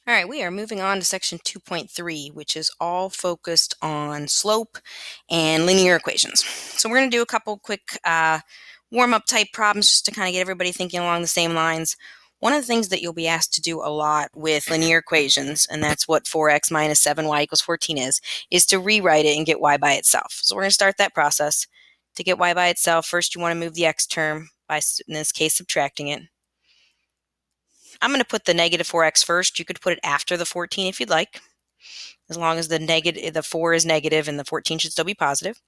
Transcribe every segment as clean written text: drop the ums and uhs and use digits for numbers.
All right, we are moving on to section 2.3, which is all focused on slope and linear equations. So we're going to do a couple quick warm-up type problems just to kind of get everybody thinking along the same lines. One of the things that you'll be asked to do a lot with linear equations, and that's what 4x minus 7y equals 14 is to rewrite it and get y by itself. So we're going to start that process. To get y by itself, first you want to move the x term by, in this case, subtracting it. I'm going to put the negative 4x first. You could put it after the 14 if you'd like, as long as the 4 is negative and the 14 should still be positive.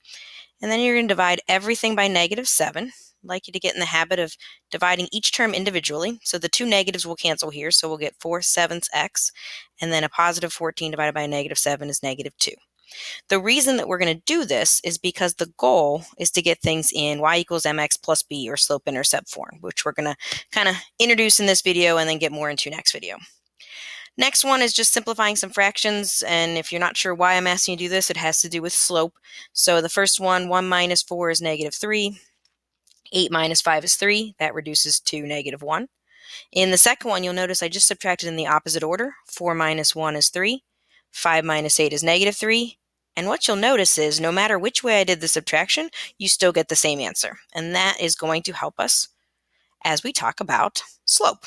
And then you're going to divide everything by negative 7. I'd like you to get in the habit of dividing each term individually. So the two negatives will cancel here. So we'll get 4/7 x, and then a positive 14 divided by a negative 7 is negative 2. The reason that we're going to do this is because the goal is to get things in y equals mx plus b, or slope-intercept form, which we're going to kind of introduce in this video and then get more into next video. Next one is just simplifying some fractions, and if you're not sure why I'm asking you to do this, it has to do with slope. So the first one, 1 minus 4 is negative 3. 8 minus 5 is 3. That reduces to negative 1. In the second one, you'll notice I just subtracted in the opposite order. 4 minus 1 is 3. 5 minus 8 is negative 3. And what you'll notice is no matter which way I did the subtraction, you still get the same answer. And that is going to help us as we talk about slope.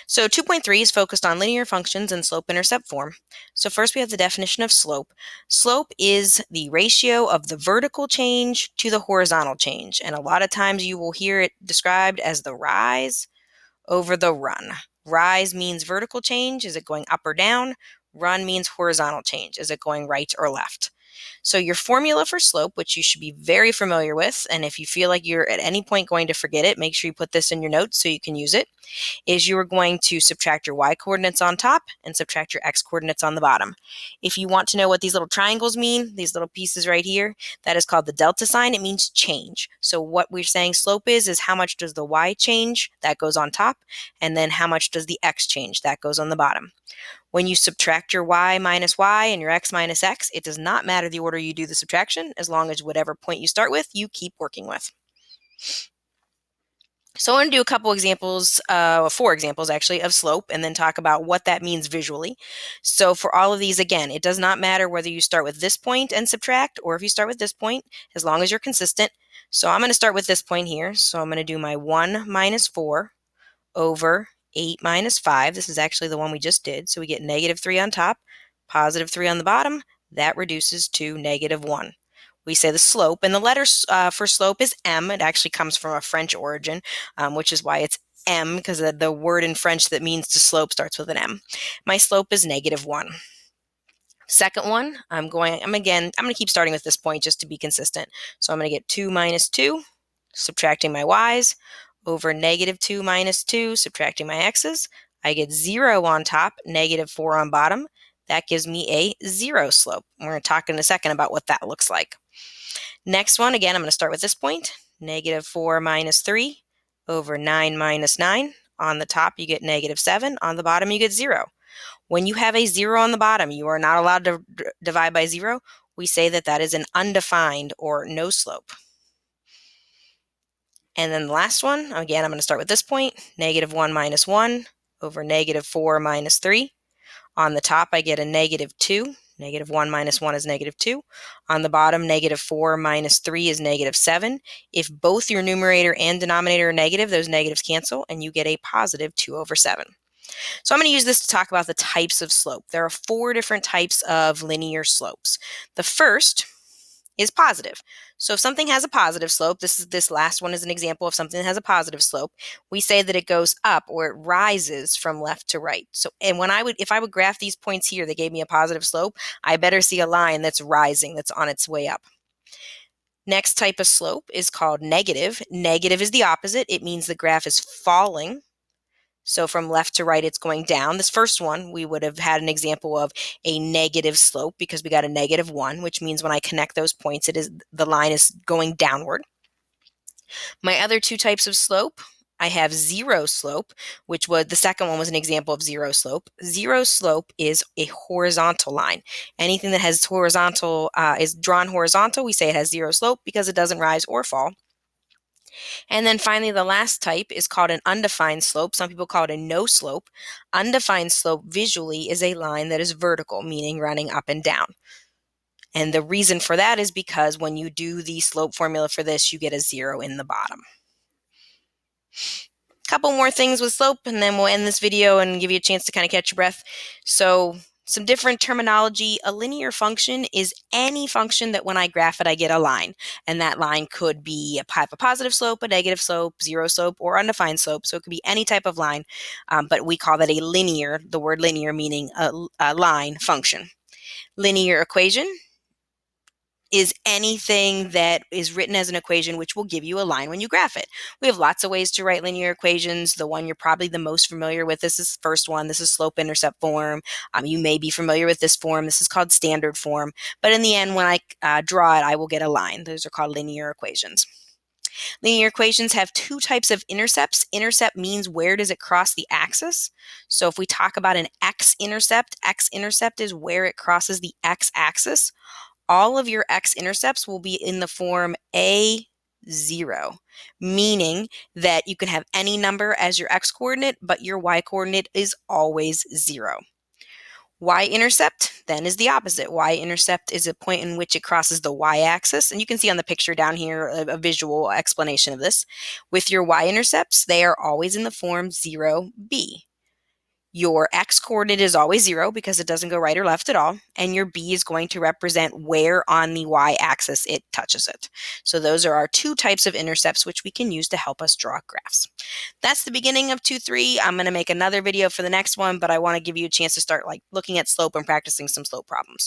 So 2.3 is focused on linear functions in slope-intercept form. So first we have the definition of slope. Slope is the ratio of the vertical change to the horizontal change. And a lot of times you will hear it described as the rise over the run. Rise means vertical change. Is it going up or down? Run means horizontal change. Is it going right or left? So your formula for slope, which you should be very familiar with, and if you feel like you're at any point going to forget it, make sure you put this in your notes so you can use it, is you are going to subtract your y coordinates on top and subtract your x coordinates on the bottom. If you want to know what these little triangles mean, these little pieces right here, that is called the delta sign. It means change. So what we're saying slope is how much does the y change? That goes on top. And then how much does the x change? That goes on the bottom. When you subtract your y minus y and your x minus x, it does not matter the order you do the subtraction, as long as whatever point you start with, you keep working with. So I want to do a couple examples, 4 examples actually, of slope, and then talk about what that means visually. So for all of these, again, it does not matter whether you start with this point and subtract, or if you start with this point, as long as you're consistent. So I'm going to start with this point here. So I'm going to do my 1 minus 4 over 8 minus 5. This is actually the one we just did. So we get negative 3 on top, positive 3 on the bottom. That reduces to negative 1. We say the slope, and the letter for slope is m. It actually comes from a French origin, which is why it's m, because the word in French that means to slope starts with an m. My slope is negative 1. Second one, I'm going to keep starting with this point just to be consistent. So I'm going to get 2 minus 2, subtracting my y's, over negative 2 minus 2, subtracting my x's. I get 0 on top, negative 4 on bottom. That gives me a 0 slope. We're going to talk in a second about what that looks like. Next one, again, I'm going to start with this point. Negative 4 minus 3 over 9 minus 9. On the top, you get negative 7. On the bottom, you get 0. When you have a 0 on the bottom, you are not allowed to divide by 0. We say that that is an undefined or no slope. And then the last one, again, I'm going to start with this point. Negative 1 minus 1 over negative 4 minus 3. On the top, I get a negative 2. Negative 1 minus 1 is negative 2. On the bottom, negative 4 minus 3 is negative 7. If both your numerator and denominator are negative, those negatives cancel, and you get a positive 2 over 7. So I'm going to use this to talk about the types of slope. There are 4 different types of linear slopes. The first is positive. So if something has a positive slope, this last one is an example of something that has a positive slope, we say that it goes up, or it rises from left to right. So, and if I would graph these points here that gave me a positive slope, I better see a line that's rising, that's on its way up. Next type of slope is called negative. Negative is the opposite. It means the graph is falling. So from left to right, it's going down. This first one, we would have had an example of a negative slope because we got a negative 1, which means when I connect those points, the line is going downward. My other 2 types of slope, I have zero slope, which the second one was an example of zero slope. Zero slope is a horizontal line. Anything that has horizontal, is drawn horizontal, we say it has zero slope because it doesn't rise or fall. And then finally, the last type is called an undefined slope. Some people call it a no slope. Undefined slope visually is a line that is vertical, meaning running up and down. And the reason for that is because when you do the slope formula for this, you get a 0 in the bottom. Couple more things with slope, and then we'll end this video and give you a chance to kind of catch your breath. So some different terminology. A linear function is any function that when I graph it, I get a line. And that line could be have a positive slope, a negative slope, zero slope, or undefined slope. So it could be any type of line, but we call that a linear, the word linear meaning a line function. Linear equation is anything that is written as an equation which will give you a line when you graph it. We have lots of ways to write linear equations. The one you're probably the most familiar with, this is the first one. This is slope-intercept form. You may be familiar with this form. This is called standard form. But in the end, when I draw it, I will get a line. Those are called linear equations. Linear equations have two types of intercepts. Intercept means where does it cross the axis. So if we talk about an x-intercept is where it crosses the x-axis. All of your x-intercepts will be in the form a0, meaning that you can have any number as your x-coordinate, but your y-coordinate is always 0. Y-intercept then is the opposite. Y-intercept is a point in which it crosses the y-axis, and you can see on the picture down here a visual explanation of this. With your y-intercepts, they are always in the form 0b. Your x-coordinate is always 0 because it doesn't go right or left at all, and your b is going to represent where on the y-axis it touches it. So those are our two types of intercepts which we can use to help us draw graphs. That's the beginning of 2-3. I'm going to make another video for the next one, but I want to give you a chance to start looking at slope and practicing some slope problems.